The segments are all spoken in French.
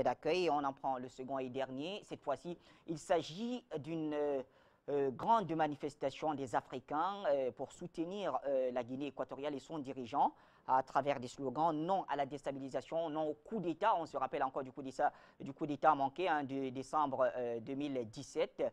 d'accueil. On en prend le second et dernier. Cette fois-ci, il s'agit d'une grande manifestation des Africains pour soutenir la Guinée équatoriale et son dirigeant à travers des slogans non à la déstabilisation, non au coup d'État. On se rappelle encore du coup d'État manqué de décembre 2017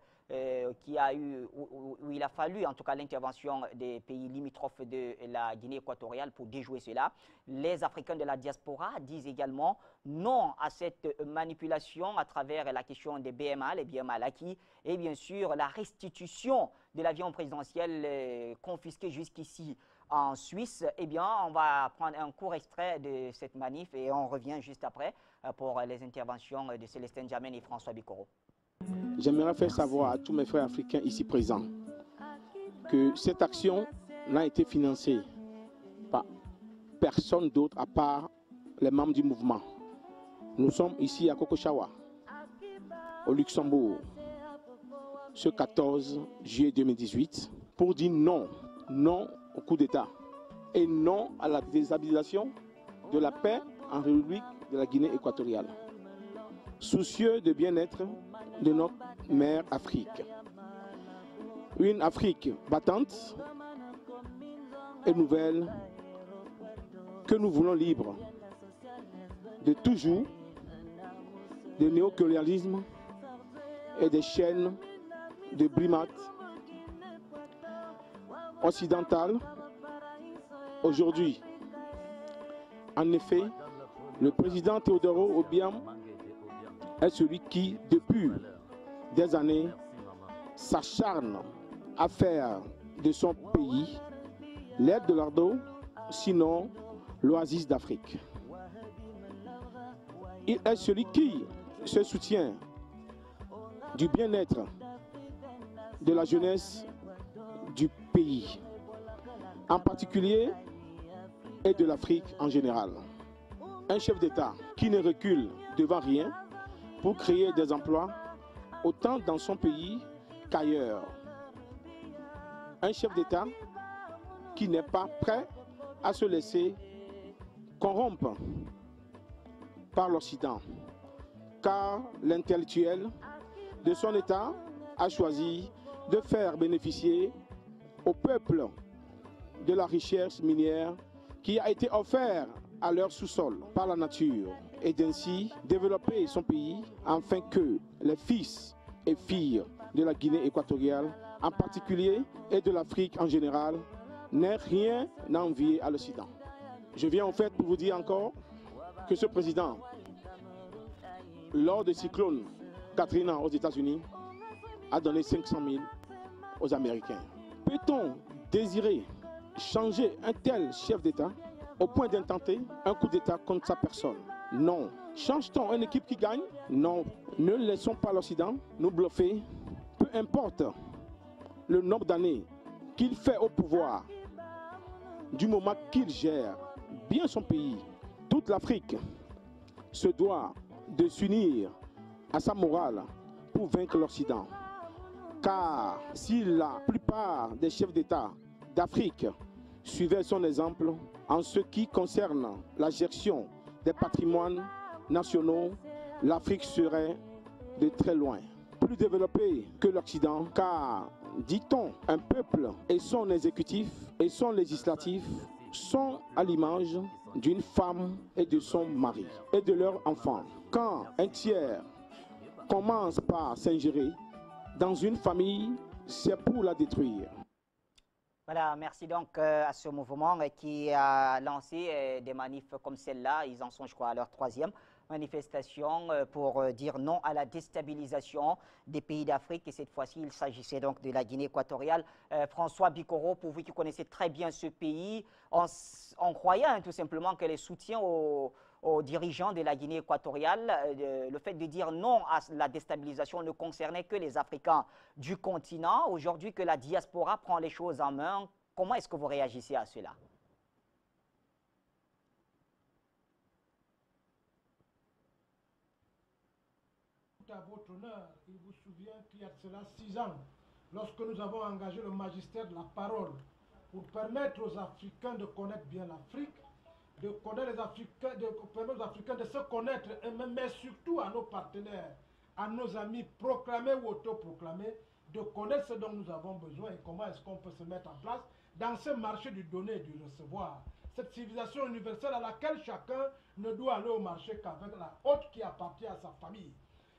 qui a eu, où il a fallu en tout cas l'intervention des pays limitrophes de la Guinée équatoriale pour déjouer cela. Les Africains de la diaspora disent également non à cette manipulation à travers la question des BMA, les biens mal acquis, et bien sûr la restitution de l'avion présidentiel confisqué jusqu'ici en Suisse. Eh bien, on va prendre un court extrait de cette manif et on revient juste après pour les interventions de Célestin Djamène et François Bikoro. J'aimerais faire savoir à tous mes frères africains ici présents que cette action n'a été financée par personne d'autre à part les membres du mouvement. Nous sommes ici à Kokochawa, au Luxembourg, ce 14 juillet 2018, pour dire non, non au coup d'État et non à la déstabilisation de la paix en République de la Guinée équatoriale. Soucieux de bien-être de notre mère Afrique. Une Afrique battante et nouvelle que nous voulons libre de toujours de néocolonialisme et des chaînes de primates occidentales. Aujourd'hui, en effet, le président Teodoro Obiang est celui qui, depuis des années, s'acharne à faire de son pays l'aide de l'Ardo, sinon l'oasis d'Afrique. Il est celui qui se soutient du bien-être de la jeunesse du pays, en particulier, et de l'Afrique en général. Un chef d'État qui ne recule devant rien pour créer des emplois autant dans son pays qu'ailleurs. Un chef d'État qui n'est pas prêt à se laisser corrompre par l'Occident, car l'intellectuel de son État a choisi de faire bénéficier au peuple de la richesse minière qui a été offerte à leur sous-sol par la nature et d'ainsi développer son pays afin que les fils et filles de la Guinée équatoriale en particulier et de l'Afrique en général n'aient rien à envier à l'Occident. Je viens en fait pour vous dire encore que ce président, lors du cyclone Katrina aux États-Unis, a donné 500 000 aux Américains. Peut-on désirer changer un tel chef d'État au point d'intenter un coup d'État contre sa personne? Non. Change-t-on une équipe qui gagne? Non. Ne laissons pas l'Occident nous bluffer. Peu importe le nombre d'années qu'il fait au pouvoir, du moment qu'il gère bien son pays, toute l'Afrique se doit de s'unir à sa morale pour vaincre l'Occident. Car si la plupart des chefs d'État d'Afrique suivaient son exemple en ce qui concerne la gestion des patrimoines nationaux, l'Afrique serait de très loin plus développée que l'Occident, car, dit-on, un peuple et son exécutif et son législatif sont à l'image d'une femme et de son mari et de leur enfant. Quand un tiers commence par s'ingérer dans une famille, c'est pour la détruire. Voilà, merci donc à ce mouvement qui a lancé des manifs comme celle-là. Ils en sont, je crois, à leur troisième manifestation pour dire non à la déstabilisation des pays d'Afrique. Et cette fois-ci, il s'agissait donc de la Guinée équatoriale. François Bikoro, pour vous qui connaissez très bien ce pays, on croyait tout simplement que les soutiens aux dirigeants de la Guinée équatoriale, le fait de dire non à la déstabilisation ne concernait que les Africains du continent. Aujourd'hui que la diaspora prend les choses en main, comment est-ce que vous réagissez à cela? À votre honneur, il vous souvient qu'il y a de cela 6 ans, lorsque nous avons engagé le magistère de la parole pour permettre aux Africains de connaître bien l'Afrique, de connaître les Africains, de permettre aux Africains de se connaître eux-mêmes, mais surtout à nos partenaires, à nos amis proclamés ou autoproclamés, de connaître ce dont nous avons besoin et comment est-ce qu'on peut se mettre en place dans ce marché du donner et du recevoir. Cette civilisation universelle à laquelle chacun ne doit aller au marché qu'avec la hôte qui appartient à sa famille.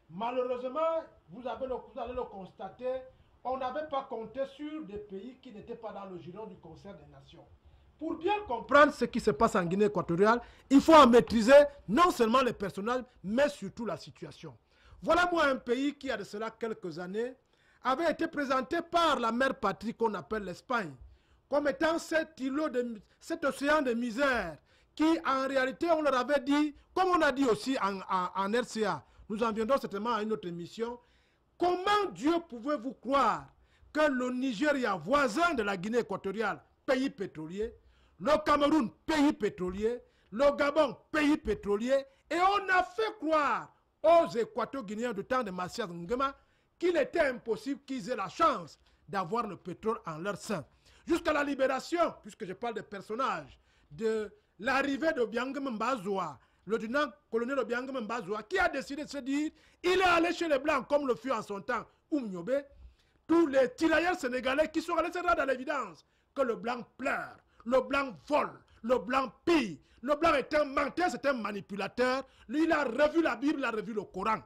Malheureusement, vous allez le constater, on n'avait pas compté sur des pays qui n'étaient pas dans le giron du concert des nations. Pour bien comprendre ce qui se passe en Guinée équatoriale, il faut en maîtriser non seulement les personnages, mais surtout la situation. Voilà moi un pays qui, a de cela quelques années, avait été présenté par la mère patrie qu'on appelle l'Espagne, comme étant cet océan de misère, qui en réalité, on leur avait dit, comme on a dit aussi en RCA, nous en viendrons certainement à une autre émission, comment Dieu pouvez-vous croire que le Nigeria, voisin de la Guinée équatoriale, pays pétrolier, le Cameroun, pays pétrolier, le Gabon, pays pétrolier, et on a fait croire aux Équato-Guinéens du temps de Mathias Nguema qu'il était impossible qu'ils aient la chance d'avoir le pétrole en leur sein. Jusqu'à la libération, puisque je parle de personnages, de l'arrivée de Biangem Mbazoua, le lieutenant-colonel de Biangem Mbazoua, qui a décidé de se dire, il est allé chez les Blancs, comme le fut en son temps Oumniobé, tous les tirailleurs sénégalais qui sont allés se rendre à l'évidence que le Blanc pleure, le Blanc vole, le Blanc pille, le Blanc est un menteur, c'est un manipulateur, lui il a revu la Bible, il a revu le Coran.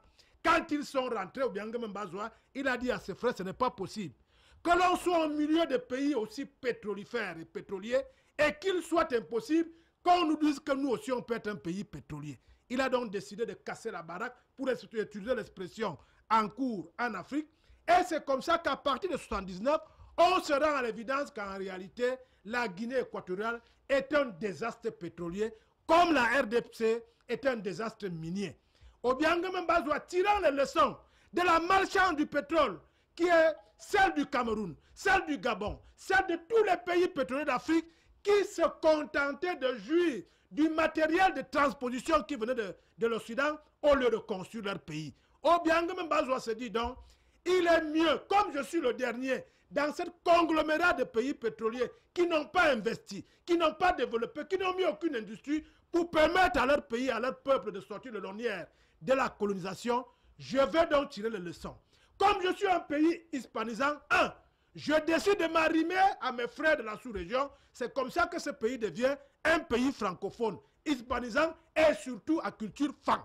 Quand ils sont rentrés au Biangem Mbazoua, il a dit à ses frères, ce n'est pas possible que l'on soit au milieu de pays aussi pétrolifères et pétroliers et qu'il soit impossible qu'on nous dise que nous aussi on peut être un pays pétrolier. Il a donc décidé de casser la baraque pour utiliser l'expression en cours en Afrique. Et c'est comme ça qu'à partir de 1979, on se rend à l'évidence qu'en réalité, la Guinée équatoriale est un désastre pétrolier, comme la RDC est un désastre minier. Obiangem Mbazoua, tirant les leçons de la malchance du pétrole, qui est celle du Cameroun, celle du Gabon, celle de tous les pays pétroliers d'Afrique, qui se contentaient de jouir du matériel de transposition qui venait de l'Occident au lieu de construire leur pays. Obiangem Mbazoua se dit donc, il est mieux, comme je suis le dernier, dans cette conglomérat de pays pétroliers qui n'ont pas investi, qui n'ont pas développé, qui n'ont mis aucune industrie pour permettre à leur pays, à leur peuple de sortir de l'ornière de la colonisation, je vais donc tirer les leçons. Comme je suis un pays hispanisant, je décide de m'arrimer à mes frères de la sous-région. C'est comme ça que ce pays devient un pays francophone, hispanisant et surtout à culture fan.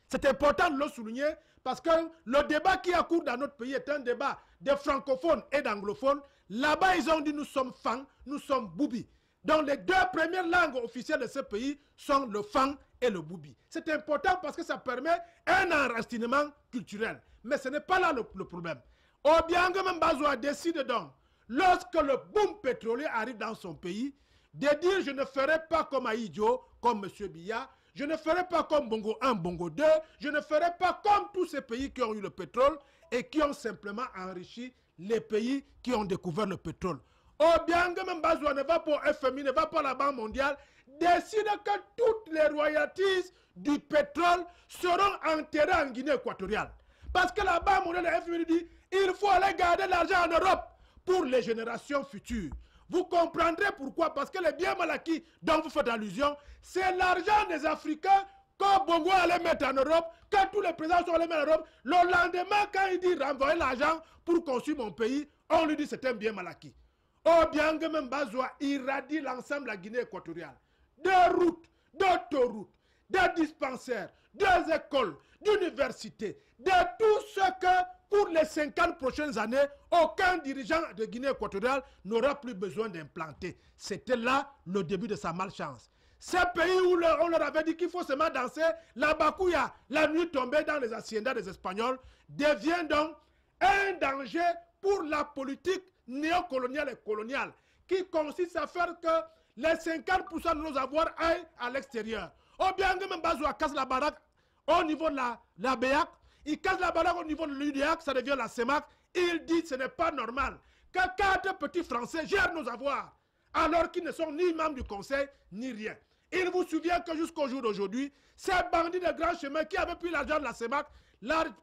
C'est important de le souligner parce que le débat qui a cours dans notre pays est un débat de francophones et d'anglophones. Là-bas, ils ont dit nous sommes fang, nous sommes boubi. Donc les deux premières langues officielles de ce pays sont le fang et le boubi. C'est important parce que ça permet un enracinement culturel. Mais ce n'est pas là le problème. Obiangem Mbazoua décide donc, lorsque le boom pétrolier arrive dans son pays, de dire je ne ferai pas comme Aïdjo, comme M. Biya, je ne ferai pas comme Bongo 1, Bongo 2, je ne ferai pas comme tous ces pays qui ont eu le pétrole et qui ont simplement enrichi les pays qui ont découvert le pétrole. Obiangem Mbazoua ne va pas au FMI, ne va pas à la Banque mondiale, décide que toutes les royalties du pétrole seront enterrées en Guinée équatoriale. Parce que la Banque mondiale et le FMI dit il faut aller garder l'argent en Europe pour les générations futures. Vous comprendrez pourquoi, parce que les biens mal acquis dont vous faites allusion, c'est l'argent des Africains que Bongo allait mettre en Europe, que tous les présidents sont allés mettre en Europe. Le lendemain, quand il dit renvoyer l'argent pour construire mon pays, on lui dit c'est un bien mal acquis. Obiangem Mbazoua irradie l'ensemble de la Guinée équatoriale. Des routes, d'autoroutes, des dispensaires, des écoles, d'universités, de tout ce que pour les 50 prochaines années, aucun dirigeant de Guinée équatoriale n'aura plus besoin d'implanter. C'était là le début de sa malchance. Ces pays où on leur avait dit qu'il faut seulement danser, la bakouya, la nuit tombée dans les haciendas des Espagnols, devient donc un danger pour la politique néocoloniale et coloniale, qui consiste à faire que les 50% de nos avoirs aillent à l'extérieur. Obiangem Mbazoua casse la baraque au niveau de la BEAC, il casse la baraque au niveau de l'UDEAC, ça devient la CEMAC. Il dit que ce n'est pas normal que 4 petits Français gèrent nos avoirs, alors qu'ils ne sont ni membres du Conseil, ni rien. Il vous souvient que jusqu'au jour d'aujourd'hui, ces bandits de grand chemin qui avaient pris l'argent de la CEMAC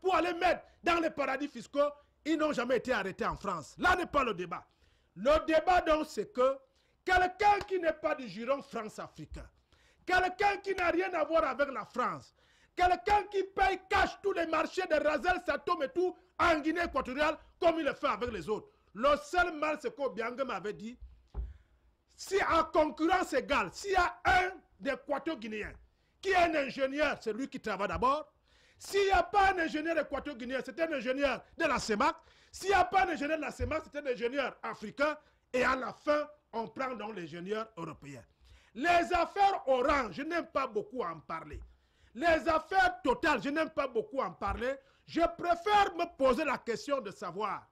pour aller mettre dans les paradis fiscaux, ils n'ont jamais été arrêtés en France. Là n'est pas le débat. Le débat donc c'est que quelqu'un qui n'est pas du giron France-africain, quelqu'un qui n'a rien à voir avec la France, quelqu'un qui paye cash tous les marchés de Razel, Satom et tout en Guinée équatoriale comme il le fait avec les autres. Le seul mal, c'est qu'Obiang m'avait dit, si en concurrence égale, s'il y a un des équato-guinéens qui est un ingénieur, c'est lui qui travaille d'abord. S'il n'y a pas un ingénieur équato-guinéen, c'est un ingénieur de la CEMAC. S'il n'y a pas un ingénieur de la CEMAC, c'est un ingénieur africain. Et à la fin, on prend donc l'ingénieur européen. Les affaires Orange, je n'aime pas beaucoup en parler. Les affaires Total, je n'aime pas beaucoup en parler. Je préfère me poser la question de savoir,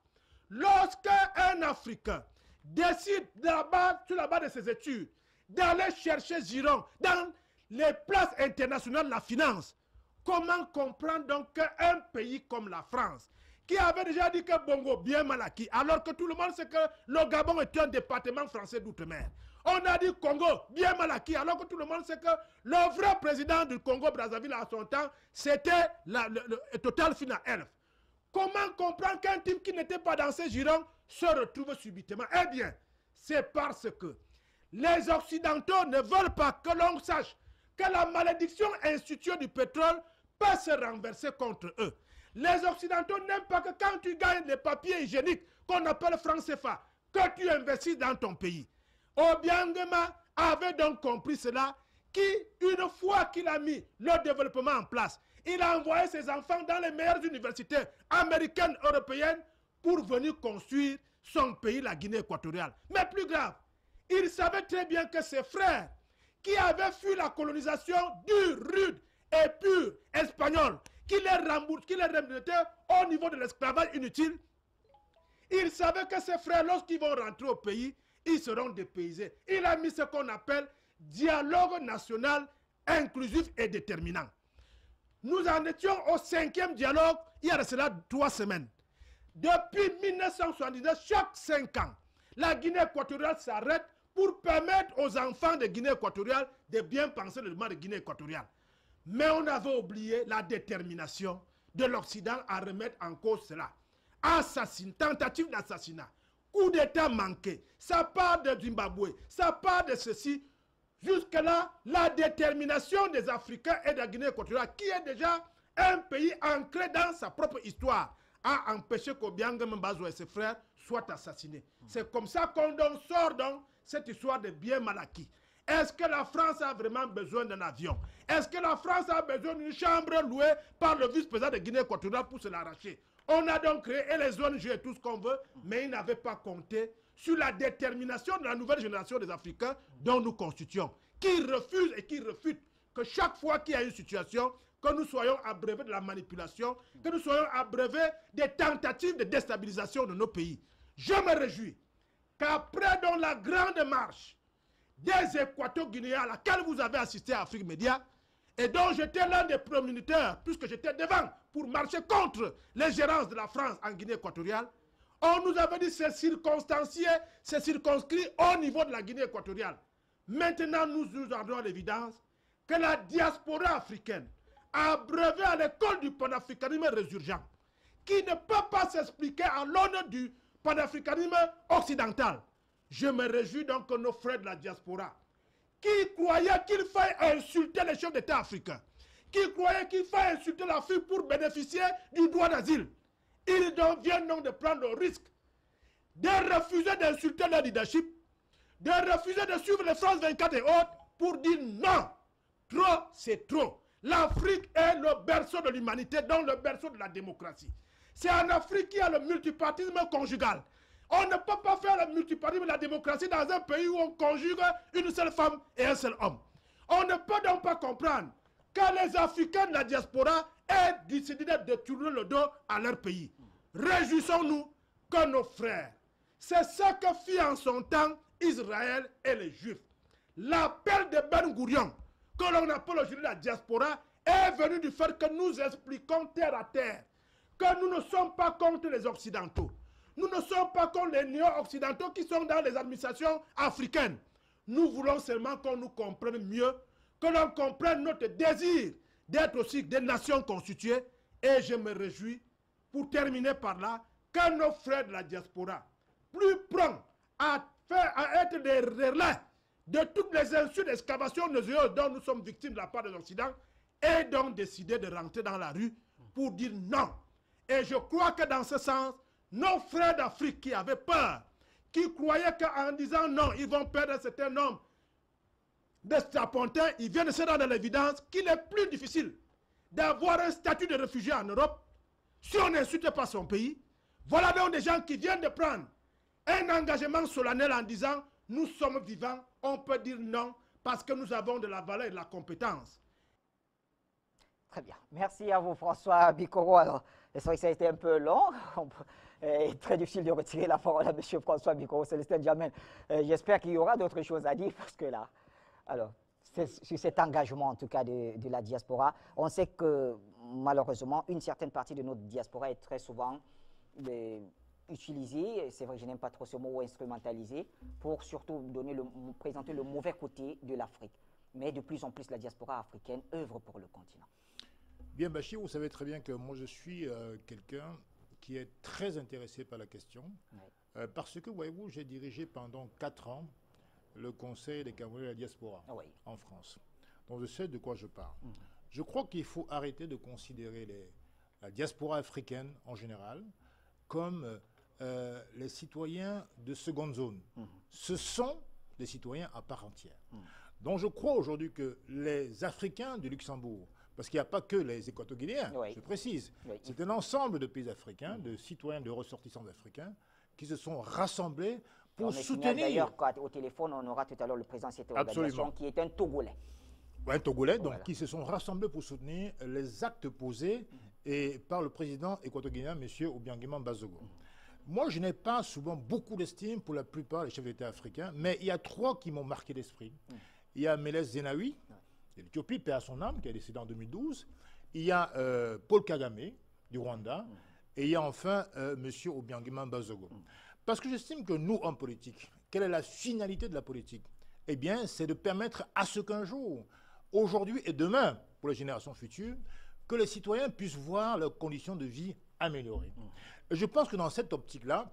lorsqu'un Africain décide sur la base de ses études d'aller chercher giron dans les places internationales de la finance, comment comprendre donc qu'un pays comme la France, qui avait déjà dit que Bongo bien mal acquis, alors que tout le monde sait que le Gabon est un département français d'outre-mer. On a dit Congo bien mal acquis, alors que tout le monde sait que le vrai président du Congo-Brazzaville à son temps, c'était le Total Fina Elf. Comment comprendre qu'un type qui n'était pas dans ces girons se retrouve subitement? Eh bien, c'est parce que les Occidentaux ne veulent pas que l'on sache que la malédiction instituée du pétrole peut se renverser contre eux. Les Occidentaux n'aiment pas que quand tu gagnes les papiers hygiéniques qu'on appelle franc CFA, que tu investis dans ton pays. Obiangema avait donc compris cela, qui, une fois qu'il a mis le développement en place, il a envoyé ses enfants dans les meilleures universités américaines, européennes, pour venir construire son pays, la Guinée équatoriale. Mais plus grave, il savait très bien que ses frères, qui avaient fui la colonisation dure, rude et pure espagnole, qui les remettaient au niveau de l'esclavage inutile, il savait que ses frères, lorsqu'ils vont rentrer au pays, ils seront dépaysés. Il a mis ce qu'on appelle dialogue national inclusif et déterminant. Nous en étions au 5e dialogue, il y a de cela 3 semaines. Depuis 1979, chaque 5 ans, la Guinée équatoriale s'arrête pour permettre aux enfants de Guinée équatoriale de bien penser le développement de Guinée équatoriale. Mais on avait oublié la détermination de l'Occident à remettre en cause cela. Tentative d'assassinat, coup d'État manqué, ça part de Zimbabwe, ça part de ceci. Jusque-là, la détermination des Africains et de la Guinée équatoriale, qui est déjà un pays ancré dans sa propre histoire, a empêché qu'Obiang Mbazo et ses frères soient assassinés. C'est comme ça qu'on sort donc cette histoire de bien mal acquis. Est-ce que la France a vraiment besoin d'un avion? Est-ce que la France a besoin d'une chambre louée par le vice-président de Guinée équatoriale pour se l'arracher? On a donc créé les ONG et tout ce qu'on veut, mais ils n'avaient pas compté sur la détermination de la nouvelle génération des Africains dont nous constituons, qui refusent et qui refutent que chaque fois qu'il y a une situation, que nous soyons abreuvés de la manipulation, que nous soyons abreuvés des tentatives de déstabilisation de nos pays. Je me réjouis qu'après donc la grande marche des Équato-Guinéens à laquelle vous avez assisté à Afrique Média, et dont j'étais l'un des prominiteurs, puisque j'étais devant pour marcher contre l'ingérence de la France en Guinée équatoriale, on nous avait dit c'est circonstancié, c'est circonscrit au niveau de la Guinée équatoriale. Maintenant, nous avons l'évidence que la diaspora africaine, abreuvée à l'école du panafricanisme résurgent, qui ne peut pas s'expliquer à l'aune du panafricanisme occidental. Je me réjouis donc que nos frères de la diaspora, qui croyaient qu'il fallait insulter les chefs d'État africains, qui croyaient qu'il fallait insulter l'Afrique pour bénéficier du droit d'asile, ils viennent donc de prendre le risque de refuser d'insulter leur leadership, de refuser de suivre les France 24 et autres pour dire non, trop c'est trop. L'Afrique est le berceau de l'humanité, donc le berceau de la démocratie. C'est en Afrique qu'il y a le multipartisme conjugal. On ne peut pas faire le multipartisme et la démocratie dans un pays où on conjugue une seule femme et un seul homme. On ne peut donc pas comprendre que les Africains de la diaspora aient décidé de tourner le dos à leur pays. Réjouissons-nous que nos frères, c'est ce que fit en son temps Israël et les Juifs. L'appel de Ben Gourion, que l'on appelle aujourd'hui la diaspora, est venu du fait que nous expliquons terre à terre que nous ne sommes pas contre les Occidentaux. Nous ne sommes pas contre les néo-occidentaux qui sont dans les administrations africaines. Nous voulons seulement qu'on nous comprenne mieux, que l'on comprenne notre désir d'être aussi des nations constituées. Et je me réjouis, pour terminer par là, que nos frères de la diaspora, plus prompts à être des relais de toutes les insultes d'excavation dont nous sommes victimes de la part de l'Occident, et donc décidé de rentrer dans la rue pour dire non. Et je crois que dans ce sens, nos frères d'Afrique qui avaient peur, qui croyaient qu'en disant non, ils vont perdre un certain nombre de strapontins, ils viennent de se rendre à l'évidence qu'il est plus difficile d'avoir un statut de réfugié en Europe si on n'insulte pas son pays. Voilà donc des gens qui viennent de prendre un engagement solennel en disant nous sommes vivants, on peut dire non parce que nous avons de la valeur et de la compétence. Très bien. Merci à vous, François Bikoro. Alors, c'est vrai que ça a été un peu long. C'est très difficile de retirer la parole à M. François Bikoro, Célestin Djamel. J'espère qu'il y aura d'autres choses à dire parce que là, alors, sur cet engagement en tout cas de la diaspora, on sait que malheureusement, une certaine partie de notre diaspora est très souvent utilisée, c'est vrai que je n'aime pas trop ce mot, ou instrumentalisée, pour surtout présenter le mauvais côté de l'Afrique. Mais de plus en plus, la diaspora africaine œuvre pour le continent. Bien, Bachir, vous savez très bien que moi, je suis quelqu'un qui est très intéressé par la question. Oui. Parce que, voyez-vous, j'ai dirigé pendant 4 ans le Conseil des Camerounais de la diaspora en France. Donc, je sais de quoi je parle. Je crois qu'il faut arrêter de considérer la diaspora africaine en général comme les citoyens de seconde zone. Ce sont des citoyens à part entière. Donc, je crois aujourd'hui que les Africains du Luxembourg, parce qu'il n'y a pas que les Équato-Guinéens, je précise. C'est un ensemble de pays africains, de citoyens, de ressortissants africains, qui se sont rassemblés pour soutenir... D'ailleurs, au téléphone, on aura tout à l'heure le président de cette organisation, qui est un Togolais. Un Togolais, donc, qui se sont rassemblés pour soutenir les actes posés par le président équato-guinéen, M. Obiangema Bazogo. Moi, je n'ai pas souvent beaucoup d'estime pour la plupart des chefs d'État africains, mais il y a 3 qui m'ont marqué l'esprit. Il y a Meles Zenawi, de l'Éthiopie, paix à son âme, qui est décédé en 2012. Il y a Paul Kagame, du Rwanda. Et il y a enfin M. Obiangema Bazogo. Parce que j'estime que nous, hommes politiques, quelle est la finalité de la politique? Eh bien, c'est de permettre à ce qu'un jour, aujourd'hui et demain, pour les générations futures, que les citoyens puissent voir leurs conditions de vie améliorées. Et je pense que dans cette optique-là,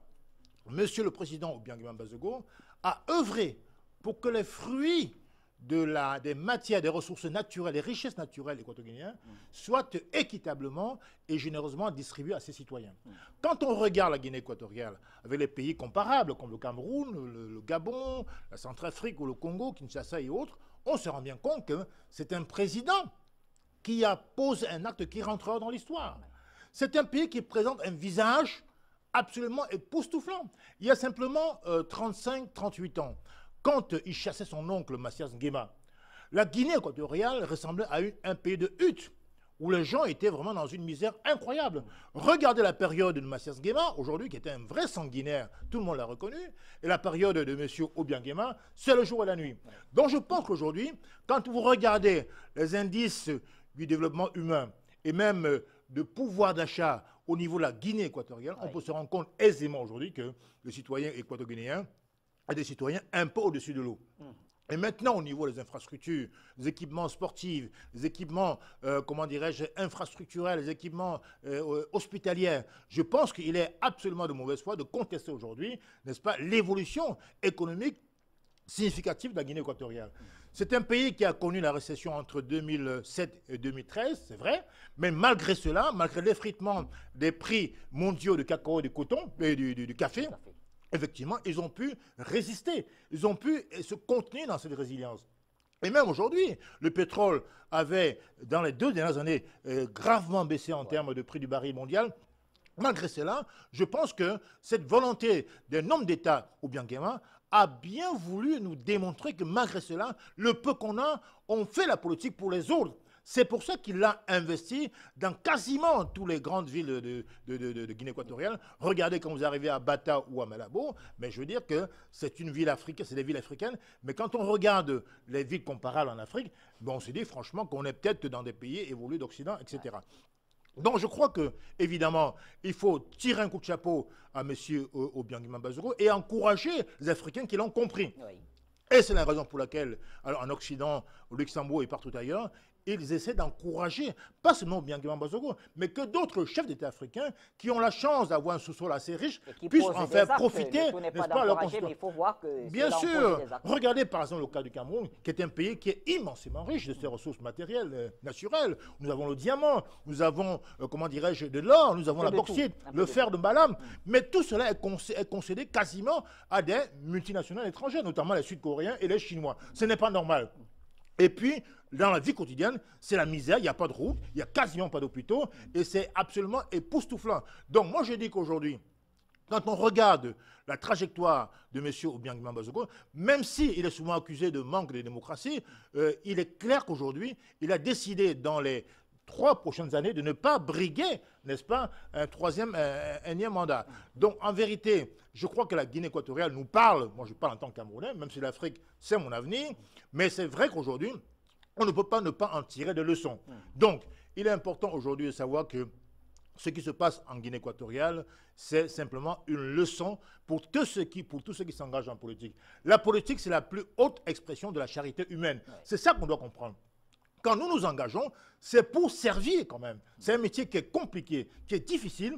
M. le Président Obiangema Bazogo a œuvré pour que les fruits des matières, des ressources naturelles, des richesses naturelles équato-guinéennes soient équitablement et généreusement distribuées à ses citoyens. Quand on regarde la Guinée équatoriale avec les pays comparables comme le Cameroun, le Gabon, la Centrafrique ou le Congo, Kinshasa et autres, on se rend bien compte que c'est un président qui a posé un acte qui rentrera dans l'histoire. C'est un pays qui présente un visage absolument époustouflant. Il y a simplement 35-38 ans, quand il chassait son oncle Mathias Nguema, la Guinée équatoriale ressemblait à un pays de hutte, où les gens étaient vraiment dans une misère incroyable. Regardez la période de Mathias Nguema, aujourd'hui, qui était un vrai sanguinaire, tout le monde l'a reconnu, et la période de M. Obiangema, c'est le jour et la nuit. Donc je pense qu'aujourd'hui, quand vous regardez les indices du développement humain, et même de pouvoir d'achat au niveau de la Guinée équatoriale, on peut se rendre compte aisément aujourd'hui que le citoyen équato-guinéen à des citoyens un peu au-dessus de l'eau. Et maintenant, au niveau des infrastructures, des équipements sportifs, des équipements, comment dirais-je, infrastructurels, les équipements hospitaliers, je pense qu'il est absolument de mauvaise foi de contester aujourd'hui, n'est-ce pas, l'évolution économique significative de la Guinée équatoriale. C'est un pays qui a connu la récession entre 2007 et 2013, c'est vrai, mais malgré cela, malgré l'effritement des prix mondiaux de cacao et de coton, et du café, effectivement, ils ont pu résister, ils ont pu se contenir dans cette résilience. Et même aujourd'hui, le pétrole avait, dans les 2 dernières années, gravement baissé en termes de prix du baril mondial. Malgré cela, je pense que cette volonté d'un homme d'État, Obiangema, a bien voulu nous démontrer que malgré cela, le peu qu'on a, on fait la politique pour les autres. C'est pour ça qu'il a investi dans quasiment toutes les grandes villes de Guinée équatoriale. Regardez quand vous arrivez à Bata ou à Malabo, mais je veux dire que c'est une ville africaine, c'est des villes africaines. Mais quand on regarde les villes comparables en Afrique, ben on se dit franchement qu'on est peut-être dans des pays évolués d'Occident, etc. Donc je crois que, évidemment, il faut tirer un coup de chapeau à M. Obiangema Bazogo et encourager les Africains qui l'ont compris. Et c'est la raison pour laquelle, alors en Occident, au Luxembourg et partout ailleurs, ils essaient d'encourager, pas seulement Obiangema Bazogo, mais que d'autres chefs d'État africains qui ont la chance d'avoir un sous-sol assez riche puissent en faire profiter, n'est-ce pas, leur mais il faut voir que bien sûr, regardez par exemple le cas du Cameroun, qui est un pays qui est immensément riche de ses ressources matérielles, naturelles. Nous avons le diamant, nous avons, comment dirais-je, de l'or, nous avons la bauxite, le fer de Malam, mais tout cela est concédé quasiment à des multinationales étrangères, notamment les Sud-Coréens et les Chinois. Ce n'est pas normal. Et puis, dans la vie quotidienne, c'est la misère, il n'y a pas de route, il n'y a quasiment pas d'hôpitaux, et c'est absolument époustouflant. Donc moi je dis qu'aujourd'hui, quand on regarde la trajectoire de M. Obiangema Bazogo, même s'il est souvent accusé de manque de démocratie, il est clair qu'aujourd'hui, il a décidé dans les 3 prochaines années de ne pas briguer, n'est-ce pas, un énième mandat. Donc en vérité, je crois que la Guinée équatoriale nous parle, moi je parle en tant que Camerounais, même si l'Afrique c'est mon avenir, mais c'est vrai qu'aujourd'hui, on ne peut pas ne pas en tirer des leçons. Donc il est important aujourd'hui de savoir que ce qui se passe en Guinée équatoriale, c'est simplement une leçon pour tous ceux qui s'engagent en politique. La politique, c'est la plus haute expression de la charité humaine. C'est ça qu'on doit comprendre. Quand nous nous engageons, c'est pour servir quand même. C'est un métier qui est compliqué, qui est difficile,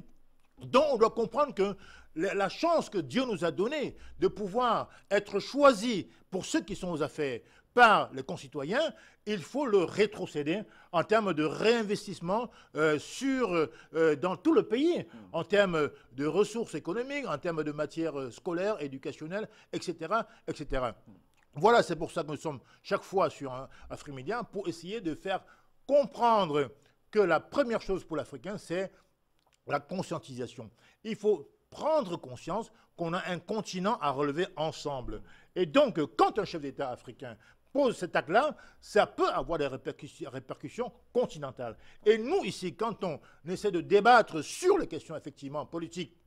dont on doit comprendre que la chance que Dieu nous a donnée de pouvoir être choisi pour ceux qui sont aux affaires par les concitoyens, il faut le rétrocéder en termes de réinvestissement dans tout le pays, en termes de ressources économiques, en termes de matières scolaires, éducationnelles, etc., etc. Voilà, c'est pour ça que nous sommes chaque fois sur Afrimédia pour essayer de faire comprendre que la première chose pour l'Africain, c'est la conscientisation. Il faut prendre conscience qu'on a un continent à relever ensemble. Et donc, quand un chef d'État africain pose cet acte-là, ça peut avoir des répercussions continentales. Et nous, ici, quand on essaie de débattre sur les questions, effectivement, politiques,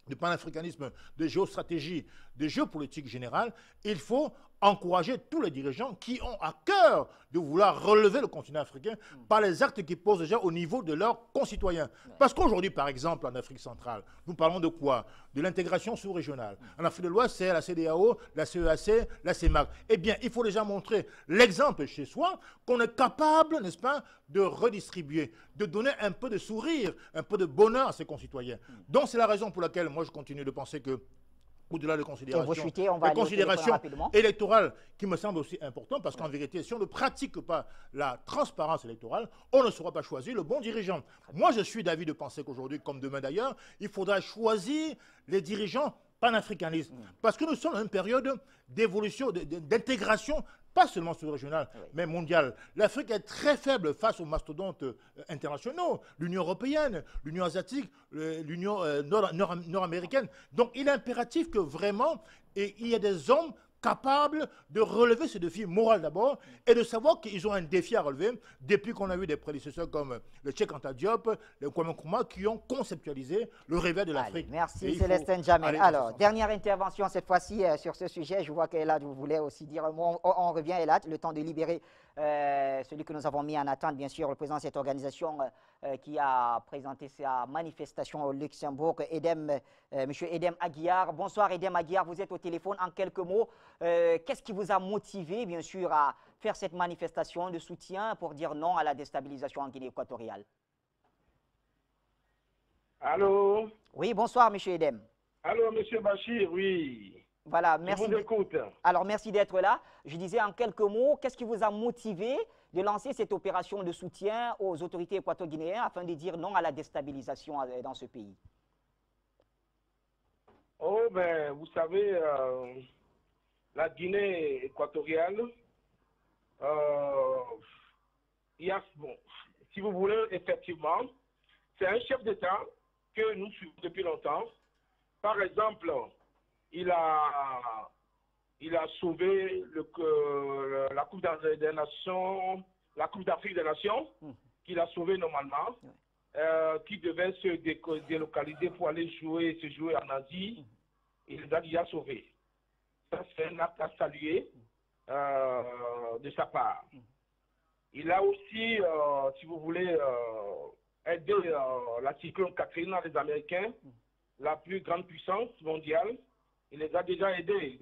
de panafricanisme, de géostratégie, de géopolitique générale, il faut encourager tous les dirigeants qui ont à cœur de vouloir relever le continent africain par les actes qu'ils posent déjà au niveau de leurs concitoyens. Parce qu'aujourd'hui, par exemple, en Afrique centrale, nous parlons de quoi? De l'intégration sous-régionale. En Afrique de l'Ouest, c'est la CEDEAO, la CEAC, la CEMAC. Eh bien, il faut déjà montrer l'exemple chez soi qu'on est capable, n'est-ce pas, de redistribuer, de donner un peu de sourire, un peu de bonheur à ses concitoyens. Donc, c'est la raison pour laquelle moi, je continue de penser que au-delà des considérations électorales qui me semblent aussi importantes, parce qu'en vérité, si on ne pratique pas la transparence électorale, on ne saura pas choisir le bon dirigeant. Moi, je suis d'avis de penser qu'aujourd'hui, comme demain d'ailleurs, il faudra choisir les dirigeants panafricanistes. Parce que nous sommes dans une période d'évolution, d'intégration, pas seulement sous-régionale, mais mondiale. L'Afrique est très faible face aux mastodontes internationaux, l'Union européenne, l'Union asiatique, l'Union nord-américaine. Donc il est impératif que vraiment, il y ait des hommes capables de relever ce défi moral d'abord et de savoir qu'ils ont un défi à relever depuis qu'on a eu des prédécesseurs comme le Cheikh Anta Diop, le Kwame Nkrumah qui ont conceptualisé le réveil de l'Afrique. Merci Célestin Jamel. Alors, dernière intervention cette fois-ci sur ce sujet. Je vois qu'Elad, vous voulez aussi dire un mot. On revient Elad, le temps de libérer celui que nous avons mis en attente, bien sûr, le président de cette organisation qui a présenté sa manifestation au Luxembourg, M. Edem Aguiar. Bonsoir Edem Aguiar, vous êtes au téléphone. En quelques mots, qu'est-ce qui vous a motivé, bien sûr, à faire cette manifestation de soutien pour dire non à la déstabilisation en Guinée équatoriale? Allô? Oui, bonsoir M. Edem. Allô, M. Bachir, oui. Voilà, merci. Je vous écoute. Alors, merci d'être là. Je disais en quelques mots, qu'est-ce qui vous a motivé de lancer cette opération de soutien aux autorités équato-guinéennes afin de dire non à la déstabilisation dans ce pays? Oh, ben, vous savez, la Guinée équatoriale, il y a, bon, si vous voulez, effectivement, c'est un chef d'État que nous suivons depuis longtemps. Par exemple, il a sauvé la Coupe des Nations, la Coupe d'Afrique des Nations, qu'il a sauvé normalement, qui devait se délocaliser pour aller se jouer en Asie. Il les a déjà sauvés. Ça, c'est un acte à saluer de sa part. Il a aussi, si vous voulez, aidé la cyclone Katrina des Américains, la plus grande puissance mondiale. Il les a déjà aidés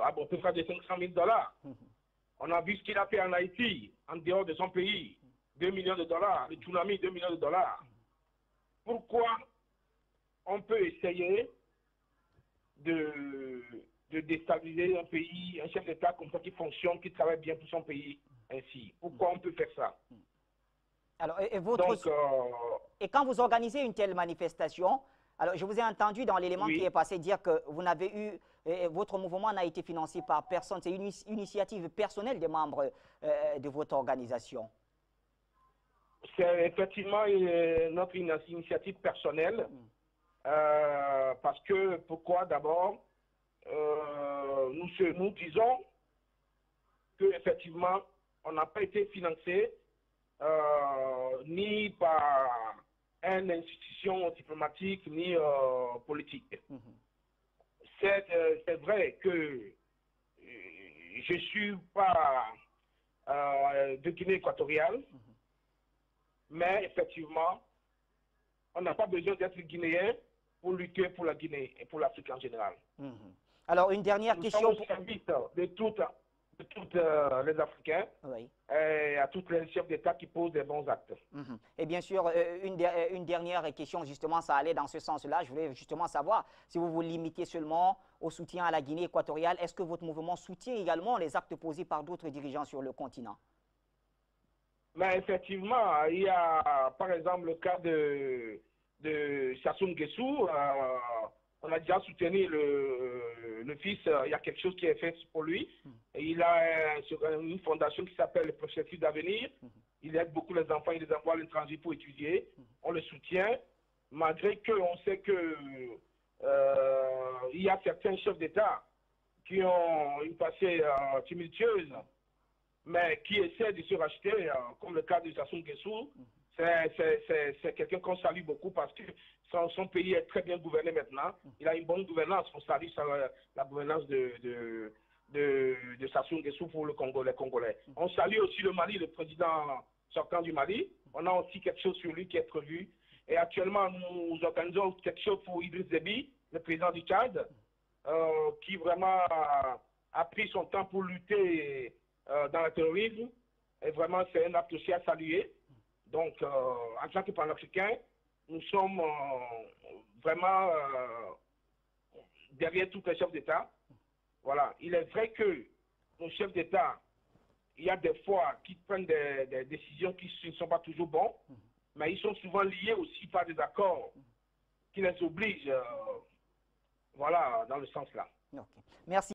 à peu près de $500 000. On a vu ce qu'il a fait en Haïti, en dehors de son pays. 2 millions de dollars, le tsunami, 2 millions de dollars. Pourquoi on peut essayer de déstabiliser un pays, un chef d'État comme ça qui fonctionne, qui travaille bien pour son pays ainsi? Pourquoi on peut faire ça? Alors, Donc, et quand vous organisez une telle manifestation, alors je vous ai entendu dans l'élément oui. qui est passé dire que vous n'avez eu, votre mouvement n'a été financé par personne, c'est une initiative personnelle des membres de votre organisation. C'est effectivement notre initiative personnelle. Parce que, pourquoi d'abord, nous disons qu'effectivement, on n'a pas été financé ni par une institution diplomatique ni politique. C'est vrai que je ne suis pas de Guinée équatoriale, mais effectivement, on n'a pas besoin d'être guinéen pour lutter pour la Guinée et pour l'Afrique en général. Alors, une dernière question. Nous sommes au service de toutes les Africains et à tous les chefs d'État qui posent des bons actes. Et bien sûr, une dernière question, justement, ça allait dans ce sens-là. Je voulais justement savoir si vous vous limitez seulement au soutien à la Guinée équatoriale, est-ce que votre mouvement soutient également les actes posés par d'autres dirigeants sur le continent? Mais effectivement, il y a par exemple le cas de Sassou Nguesso. On a déjà soutenu le fils, il y a quelque chose qui est fait pour lui. Et il a une fondation qui s'appelle le Processus d'Avenir. Il aide beaucoup les enfants, il les envoie à l'étranger pour étudier. On le soutient, malgré qu'on sait que il y a certains chefs d'État qui ont une passée tumultueuse, mais qui essaie de se racheter, comme le cas de Sassou Nguesso. C'est quelqu'un qu'on salue beaucoup parce que son pays est très bien gouverné maintenant. Il a une bonne gouvernance. On salue la gouvernance de Sassou Nguesso pour les Congolais. On salue aussi le Mali, le président sortant du Mali. On a aussi quelque chose sur lui qui est prévu. Et actuellement, nous organisons quelque chose pour Idriss Déby, le président du Tchad, qui vraiment a pris son temps pour lutter dans le terrorisme. Et vraiment, c'est un acte aussi à saluer. Donc, en tant que panafricains, nous sommes vraiment derrière tous les chefs d'État. Voilà. Il est vrai que nos chefs d'État, il y a des fois qui prennent des décisions qui ne sont pas toujours bonnes, mais ils sont souvent liés aussi par des accords qui les obligent, voilà, dans le sens là. Okay. Merci.